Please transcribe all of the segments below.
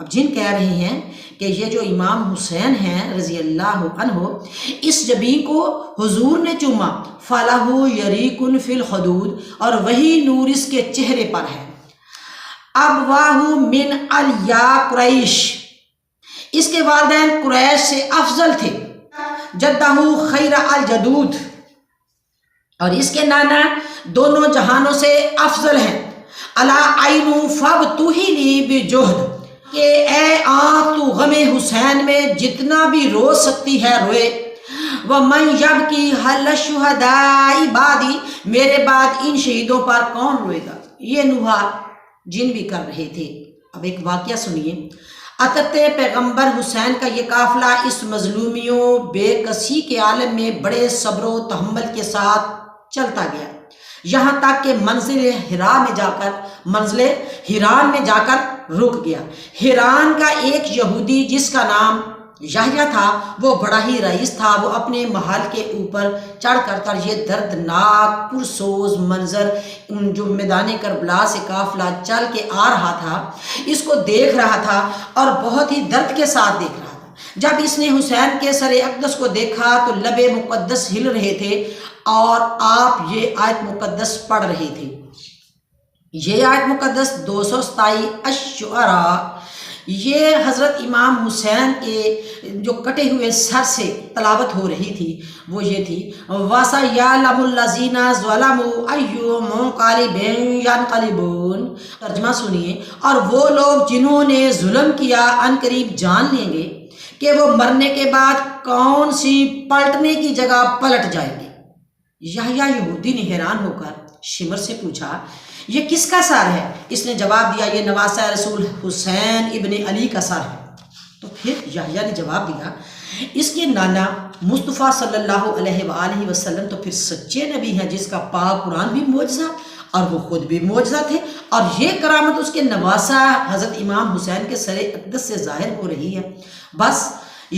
اب جن کہہ رہے ہیں کہ یہ جو امام حسین ہیں رضی اللہ عنہ، اس جبین کو حضور نے چوما، فَلَهُ يَرِيكٌ فِي الْخُدُودِ، اور وہی نور اس کے چہرے پر ہے۔ ابواہ من علیا قریش، اس کے والدین قریش سے افضل تھے۔ جدہ خیر الجدود، اور اس کے نانا دونوں جہانوں سے افضل ہیں۔ الا عین فابتہلی بجہد، کہ اے آنکھ تو غم حسین میں جتنا بھی رو سکتی ہے روئے۔ ومن یبکی حل الشہداء بعدی، میرے بعد ان شہیدوں پر کون روئے گا؟ یہ نوحہ جن بھی کر رہے تھے۔ اب ایک واقعہ سنیے۔ اتت پیغمبر حسین کا یہ قافلہ اس مظلومیوں بے کسی کے عالم میں بڑے صبر و تحمل کے ساتھ چلتا گیا، یہاں تک کہ منزل ہیران میں جا کر رک گیا۔ ہیران کا ایک یہودی جس کا نام یحییٰ تھا، وہ بڑا ہی رئیس تھا۔ وہ اپنے محل کے اوپر چڑھ کر یہ دردناک پرسوز منظر جو میدان کربلا سے قافلہ چل کے آ رہا تھا، اس کو دیکھ رہا تھا اور بہت ہی درد کے ساتھ دیکھ رہا تھا۔ جب اس نے حسین کے سر اقدس کو دیکھا تو لب مقدس ہل رہے تھے اور آپ یہ آیت مقدس پڑھ رہے تھے۔ یہ آیت مقدس 227 الشعراء، یہ حضرت امام حسین کے جو کٹے ہوئے سر سے تلاوت ہو رہی تھی، وہ یہ تھی وَسَيَعْلَمُ الَّذِينَ ظَلَمُوا أَيُّ مُنقَلِبٍ يَنقَلِبُونَ۔ ترجمہ سنیے، اور وہ لوگ جنہوں نے ظلم کیا ان قریب جان لیں گے کہ وہ مرنے کے بعد کون سی پلٹنے کی جگہ پلٹ جائیں گے۔ یحییٰ یہودی نے حیران ہو کر شمر سے پوچھا، یہ کس کا سر ہے؟ اس نے جواب دیا، یہ نواسہ رسول حسین ابن علی کا سر ہے۔ تو پھر یحییٰ نے جواب دیا، اس کے نانا مصطفیٰ صلی اللہ علیہ وآلہ وسلم تو پھر سچے نبی ہیں، جس کا پاک قرآن بھی معجزہ اور وہ خود بھی معجزہ تھے، اور یہ کرامت اس کے نواسہ حضرت امام حسین کے سر اقدس سے ظاہر ہو رہی ہے۔ بس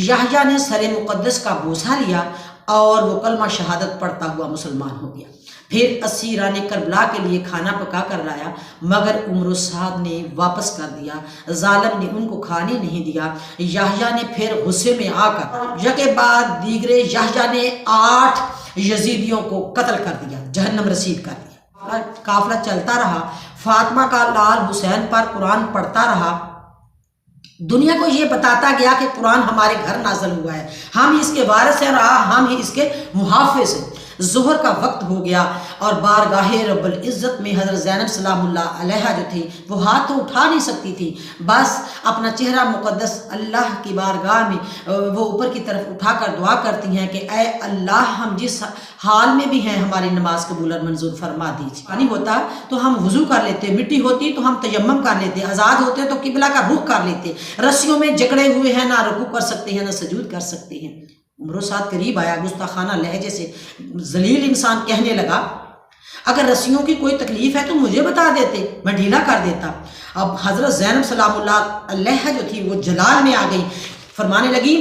یحییٰ نے سر مقدس کا بوسہ لیا اور وہ کلمہ شہادت پڑھتا ہوا مسلمان ہو گیا۔ پھر اسیران کربلا کے لیے کھانا پکا کر لایا، مگر عمر و سعد نے واپس کر دیا، ظالم نے ان کو کھانے نہیں دیا۔ یحییٰ نے پھر غصے میں آ کر یکے بعد دیگرے یحییٰ نے 8 یزیدیوں کو قتل کر دیا، جہنم رسید کر دیا۔ قافلہ چلتا رہا، فاطمہ کا لال حسین پر قرآن پڑھتا رہا، دنیا کو یہ بتاتا گیا کہ قرآن ہمارے گھر نازل ہوا ہے، ہم اس کے وارث ہیں اور ہم ہی اس کے محافظ ہیں۔ ظہر کا وقت ہو گیا اور بارگاہ رب العزت میں حضرت زینب سلام اللہ علیہا جو تھی، وہ ہاتھ تو اٹھا نہیں سکتی تھی، بس اپنا چہرہ مقدس اللہ کی بارگاہ میں وہ اوپر کی طرف اٹھا کر دعا کرتی ہیں کہ اے اللہ، ہم جس حال میں بھی ہیں ہماری نماز قبول اور منظور فرما دیجیے۔ پانی ہوتا تو ہم وضو کر لیتے، مٹی ہوتی تو ہم تیمم کر لیتے، آزاد ہوتے تو قبلہ کا رخ کر لیتے، رسیوں میں جکڑے ہوئے ہیں، نہ رکوع کر سکتے ہیں نہ سجود کر سکتے ہیں۔ عمر و سعد قریب آیا، گستاخانہ لہجے سے ذلیل انسان کہنے لگا، اگر رسیوں کی کوئی تکلیف ہے تو مجھے بتا دیتے، میں ڈھیلا کر دیتا۔ اب حضرت زینب سلام اللہ علیہا جو تھی وہ جلال میں آ گئی، فرمانے لگی،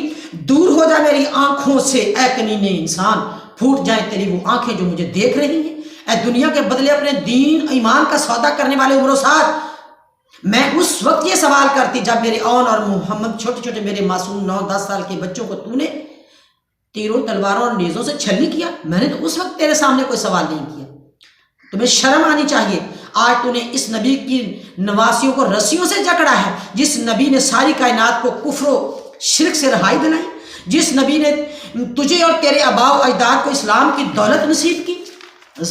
دور ہو جا میری آنکھوں سے اے کنینے انسان، پھوٹ جائیں تیری وہ آنکھیں جو مجھے دیکھ رہی ہیں۔ اے دنیا کے بدلے اپنے دین ایمان کا سودا کرنے والے عمر و سعد، میں اس وقت یہ سوال کرتی جب میرے اون اور محمد چھوٹے چھوٹے میرے معصوم 9-10 سال کے بچوں کو تو نے تیروں تلواروں اور نیزوں سے چھلنی کیا، میں نے تو اس وقت تیرے سامنے کوئی سوال نہیں کیا۔ تمہیں شرم آنی چاہیے، آج تو نے اس نبی کی نواسیوں کو رسیوں سے جکڑا ہے، جس نبی نے ساری کائنات کو کفر و شرک سے رہائی دلائی، جس نبی نے تجھے اور تیرے آباء و اجداد کو اسلام کی دولت نصیب کی۔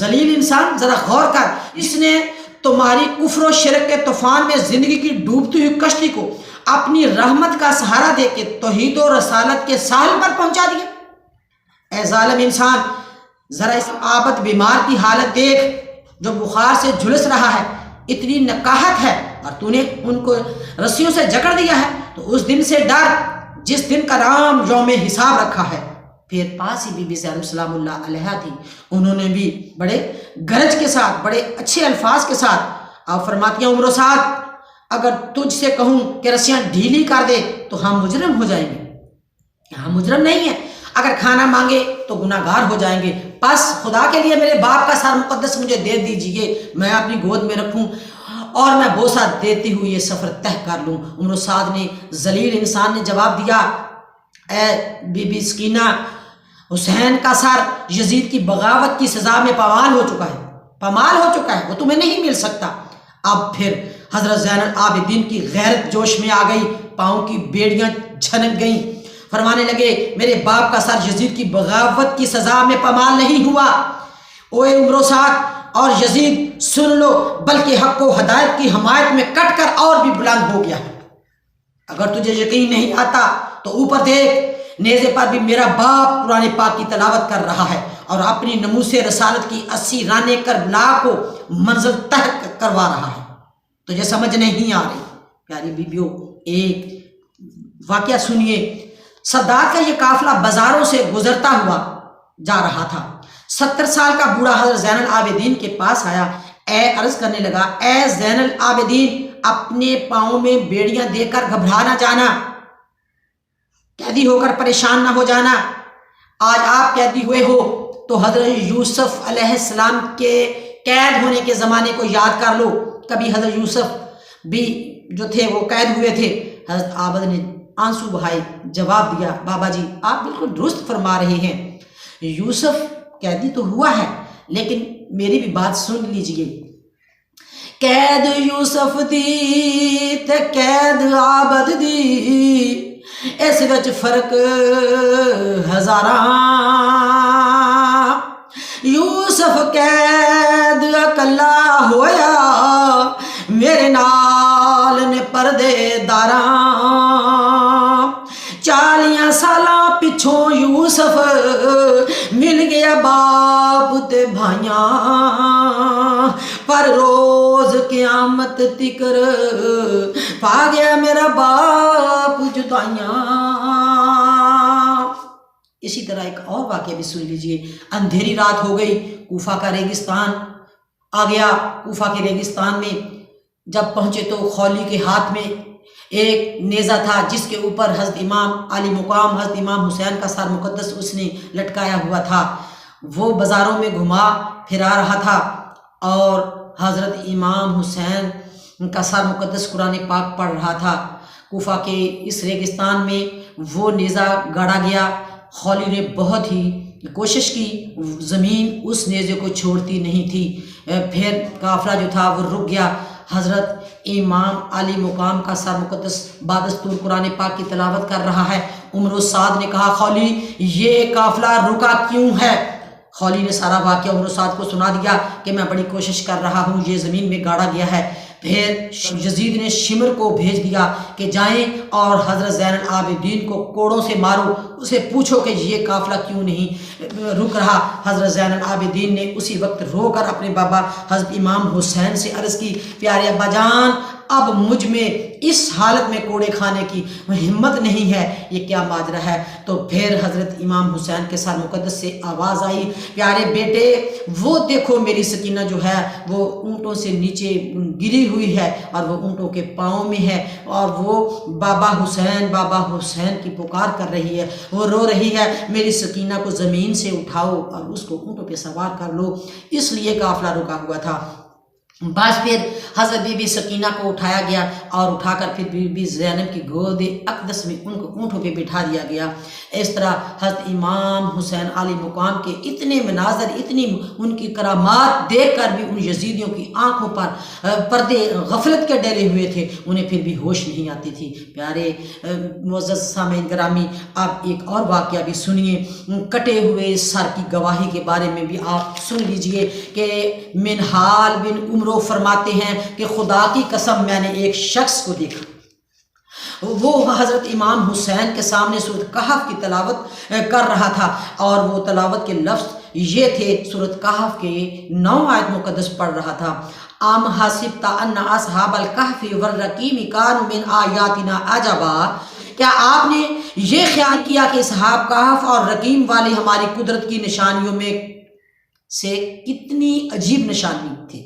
ذلیل انسان، ذرا غور کر، اس نے تمہاری کفر و شرک کے طوفان میں زندگی کی ڈوبتی ہوئی کشتی کو اپنی رحمت کا سہارا دے کے توحید و رسالت کے ساحل پر پہنچا دیا۔ اے ظالم انسان، ذرا اس عابد بیمار کی حالت دیکھ جو بخار سے جھلس رہا ہے، اتنی نقاہت ہے اور تو نے ان کو رسیوں سے جکڑ دیا ہے، تو اس دن سے ڈر جس دن کا نام یوم حساب رکھا ہے۔ پھر پاس ہی بی بی زینب سلام اللہ علیہا تھی، انہوں نے بھی بڑے گرج کے ساتھ، بڑے اچھے الفاظ کے ساتھ آپ فرماتی ہیں، عمر و سعد، اگر تجھ سے کہوں کہ رسیاں ڈھیلی کر دے تو ہم مجرم ہو جائیں گے۔ ہم مجرم نہیں ہیں، اگر کھانا مانگے تو گناہ گار ہو جائیں گے، بس خدا کے لیے میرے باپ کا سر مقدس مجھے دے دیجئے، میں اپنی گود میں رکھوں اور میں بوسہ دیتی ہوئی یہ سفر طے کر لوں۔ عمر سعد نے ذلیل انسان نے جواب دیا، اے بی بی سکینہ، حسین کا سر یزید کی بغاوت کی سزا میں پامال ہو چکا ہے، وہ تمہیں نہیں مل سکتا۔ اب پھر حضرت زین العابدین کی غیرت جوش میں آ گئی، پاؤں کی بیڑیاں چھنک گئیں، فرمانے لگے میرے باپ کا سر یزید کی بغاوت کی سزا میں پامال نہیں ہوا۔ اوے عمر سعد اور یزید سن لو، بلکہ حق و ہدایت کی حمایت میں کٹ کر اور بھی بلند ہو گیا ہے۔ اگر تجھے یقین نہیں آتا تو اوپر دیکھ، نیزے پر بھی میرا باپ قرآن پاک کی تلاوت کر رہا ہے اور اپنی ناموس رسالت کی 80 رانیں کربلا کو منزل طے کروا رہا ہے۔ تجھے سمجھ نہیں آ رہی؟ پیاری بیبیوں، ایک واقعہ سنیے۔ صداد کا یہ قافلہ بازاروں سے گزرتا ہوا جا رہا تھا۔ 70 سال کا بوڑھا حضرت زین العابدین کے پاس آیا، عرض کرنے لگا، اے زین العابدین، اپنے پاؤں میں بیڑیاں دے کر گھبرا نہ جانا، قیدی ہو کر پریشان نہ ہو جانا۔ آج آپ قیدی ہوئے ہو تو حضرت یوسف علیہ السلام کے قید ہونے کے زمانے کو یاد کر لو۔ کبھی حضرت یوسف بھی جو تھے وہ قید ہوئے تھے۔ حضرت عابد نے آنسو بہائے، جواب دیا، بابا جی آپ بالکل درست فرما رہے ہیں، یوسف قیدی تو ہوا ہے، لیکن میری بھی بات سن لیجئے۔ قید یوسف دی تے قید عابد دی، اس وچ فرق ہزاراں۔ یوسف قید اکلا ہویا، میرے نال نے پردے داراں۔ 40 سالاں پچھوں یوسف مل گیا باپ تے بھائیاں، پر روز قیامت تکر پا گیا میرا باپ جدائیاں۔ اسی طرح ایک اور واقعہ بھی سن لیجئے۔ اندھیری رات ہو گئی، کوفہ کا ریگستان آ گیا۔ کوفہ کے ریگستان میں جب پہنچے تو خولی کے ہاتھ میں ایک نیزہ تھا جس کے اوپر حضرت امام علی مقام حضرت امام حسین کا سر مقدس اس نے لٹکایا ہوا تھا۔ وہ بازاروں میں گھما پھرا رہا تھا اور حضرت امام حسین کا سر مقدس قرآن پاک پڑھ رہا تھا۔ کوفہ کے اس ریگستان میں وہ نیزہ گاڑا گیا۔ خولی نے بہت ہی کوشش کی، زمین اس نیزے کو چھوڑتی نہیں تھی۔ پھر قافلہ جو تھا وہ رک گیا۔ حضرت امام علی مقام کا سر مقدس بادستور قرآن پاک کی تلاوت کر رہا ہے۔ عمر سعد نے کہا، خولی یہ قافلہ رکا کیوں ہے؟ خولی نے سارا واقعہ عمر سعد کو سنا دیا کہ میں بڑی کوشش کر رہا ہوں، یہ زمین میں گاڑا گیا ہے۔ پھر یزید نے شمر کو بھیج دیا کہ جائیں اور حضرت زین العابدین کو کوڑوں سے مارو، اسے پوچھو کہ یہ قافلہ کیوں نہیں رک رہا۔ حضرت زین العابدین نے اسی وقت رو کر اپنے بابا حضرت امام حسین سے عرض کی، پیارے ابا جان، اب مجھ میں اس حالت میں کوڑے کھانے کی ہمت نہیں ہے، یہ کیا ماجرا ہے؟ تو پھر حضرت امام حسین کے سر مقدس سے آواز آئی، پیارے بیٹے وہ دیکھو میری سکینہ جو ہے وہ اونٹوں سے نیچے گری ہوئی ہے اور وہ اونٹوں کے پاؤں میں ہے اور وہ بابا حسین کی پکار کر رہی ہے، وہ رو رہی ہے، میری سکینہ کو زمین سے اٹھاؤ اور اس کو اونٹوں پہ سوار کر لو۔ اس لیے قافلہ رکا ہوا تھا۔ بعد پھر حضرت بی بی سکینہ کو اٹھایا گیا اور اٹھا کر پھر بی بی زینب کی گود اقدس میں ان کو اونٹوں پہ بٹھا دیا گیا۔ اس طرح حضرت امام حسین علی مقام کے اتنے مناظر، اتنی ان کی کرامات دیکھ کر بھی ان یزیدیوں کی آنکھوں پر پردے غفلت کے ڈلے ہوئے تھے، انہیں پھر بھی ہوش نہیں آتی تھی۔ پیارے معزز سامعین گرامی، آپ ایک اور واقعہ بھی سنیے۔ کٹے ہوئے سر کی گواہی کے بارے میں بھی آپ سن لیجئے کہ منہال بن عمر فرماتے ہیں کہ خدا کی قسم میں نے ایک شخص کو دیکھا، وہ حضرت امام حسین کے سامنے سورۃ کہف کی تلاوت کر رہا تھا اور وہ تلاوت کے لفظ یہ تھے، سورۃ کہف کے 9 آیت مقدس پڑھ رہا تھا، ام حسبت ان اصحاب الکہف والرقیم کانوا من آیاتنا عجبا، کیا آپ نے یہ خیال کیا کہ اصحاب کہف اور رقیم والے ہماری قدرت کی نشانیوں میں سے کتنی عجیب نشانی تھی،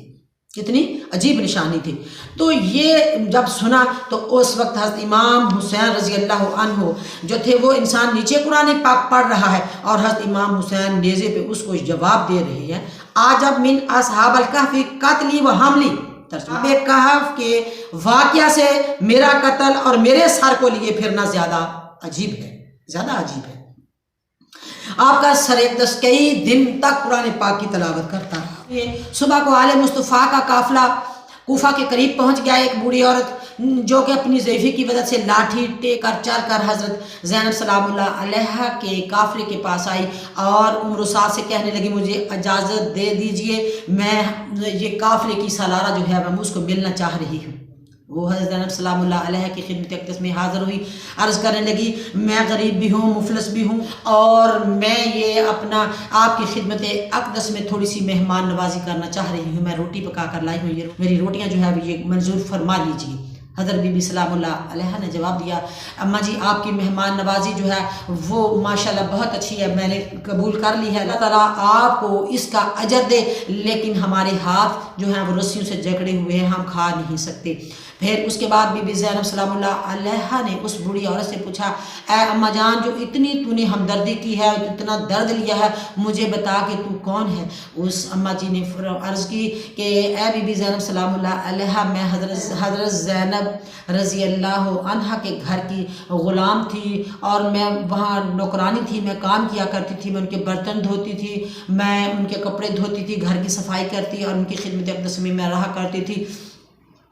کتنی عجیب نشانی تھی؟ تو یہ جب سنا تو اس وقت حضرت امام حسین رضی اللہ عنہ جو تھے وہ انسان نیچے قرآن پاک پڑھ رہا ہے اور حضرت امام حسین نیزے پہ اس کو جواب دے رہے ہیں، آج اب من اصحاب الکہف قتلی و حملی، اب کہف کے واقعہ سے میرا قتل اور میرے سر کو لیے پھرنا زیادہ عجیب ہے. آپ کا سر اقدس کئی دن تک قرآن پاک کی تلاوت کرتا رہا. صبح کو آل مصطفیٰ کا قافلہ کوفہ کے قریب پہنچ گیا. ایک بوڑھی عورت جو کہ اپنی ضعیفی کی وجہ سے لاٹھی ٹیک کر چل کر حضرت زینب سلام اللہ علیہ کے قافلے کے پاس آئی اور عمر و سعد سے کہنے لگی مجھے اجازت دے دیجئے، میں یہ قافلے کی سالارہ جو ہے میں اس کو ملنا چاہ رہی ہوں. وہ حضرت زینب سلام اللہ علیہ کی خدمت اقدس میں حاضر ہوئی، عرض کرنے لگی میں غریب بھی ہوں، مفلس بھی ہوں، اور میں یہ اپنا آپ کی خدمت اقدس میں تھوڑی سی مہمان نوازی کرنا چاہ رہی ہوں. میں روٹی پکا کر لائی ہوں، یہ میری روٹیاں جو ہے یہ منظور فرما لیجیے. حضرت بی بی سلام اللہ علیہ نے جواب دیا اماں جی آپ کی مہمان نوازی جو ہے وہ ماشاءاللہ بہت اچھی ہے، میں نے قبول کر لی ہے، اللہ تعالیٰ آپ کو اس کا اجر دے، لیکن ہمارے ہاتھ جو ہیں وہ رسیوں سے جکڑے ہوئے ہیں، ہم کھا نہیں سکتے. پھر اس کے بعد بی بی زینب سلام اللہ علیہ نے اس بوڑھی عورت سے پوچھا اے اماں جان جو اتنی تو نے ہمدردی کی ہے، اتنا درد لیا ہے، مجھے بتا کہ تو کون ہے. اس اماں جی نے عرض کی کہ اے بی بی زینب سلام اللہ علیہ میں حضرت زینب رضی اللہ عنہ کے گھر کی غلام تھی اور میں وہاں نوکرانی تھی، میں کام کیا کرتی تھی، میں ان کے برتن دھوتی تھی، میں ان کے کپڑے دھوتی تھی، گھر کی صفائی کرتی اور ان کی خدمت اقدس میں رہا کرتی تھی.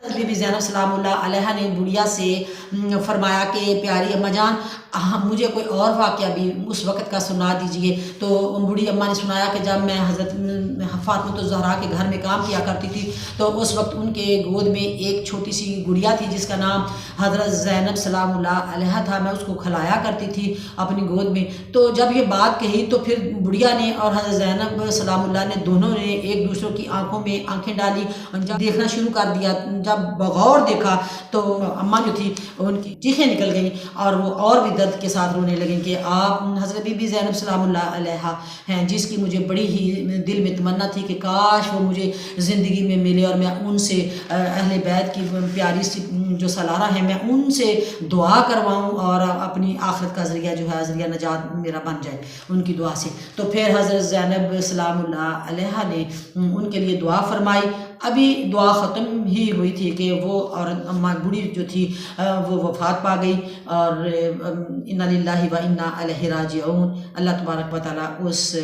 بی بی زینب سلام اللہ علیہ نے بڑھیا سے فرمایا کہ پیاری اماں جان مجھے کوئی اور واقعہ بھی اس وقت کا سنا دیجئے. تو بوڑھی اماں نے سنایا کہ جب میں حضرت فاطمہ الزہرا کے گھر میں کام کیا کرتی تھی تو اس وقت ان کے گود میں ایک چھوٹی سی گڑیا تھی جس کا نام حضرت زینب سلام اللہ علیہ تھا، میں اس کو کھلایا کرتی تھی اپنی گود میں. تو جب یہ بات کہی تو پھر بڑھیا نے اور حضرت زینب سلام اللہ نے دونوں نے ایک دوسرے کی آنکھوں میں آنکھیں ڈالی اور جب دیکھنا شروع کر دیا، جب بغور دیکھا تو اماں جو تھی ان کی چیخیں نکل گئیں اور وہ اور بھی درد کے ساتھ رونے لگیں کہ آپ حضرت بی بی زینب سلام اللہ علیہ ہیں جس کی مجھے بڑی ہی دل میں تمنا تھی کہ کاش وہ مجھے زندگی میں ملے اور میں ان سے اہل بیت کی پیاری سی جو سالارہ ہیں میں ان سے دعا کرواؤں اور اپنی آخرت کا ذریعہ جو ہے ذریعہ نجات میرا بن جائے ان کی دعا سے. تو پھر حضرت زینب سلام اللہ علیہ نے ان کے لیے دعا فرمائی. ابھی دعا ختم ہی ہوئی تھی کہ وہ عورت اماں بوڑھی جو تھی وہ وفات پا گئی اور انا للہ و انا الیہ راجعون. اللہ تبارک و تعالیٰ اس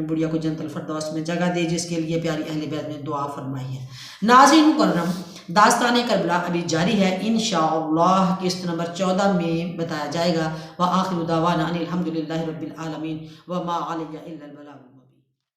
بڑھیا کو جنت الفردوس میں جگہ دے جس کے لیے پیاری اہل بیت نے دعا فرمائی ہے. ناظرین مکرم داستان کربلا ابھی جاری ہے، انشاءاللہ قسط نمبر 14 میں بتایا جائے گا. وآخر دعوانا ان الحمد للہ رب العالمین وما علیہ الا البلاغ.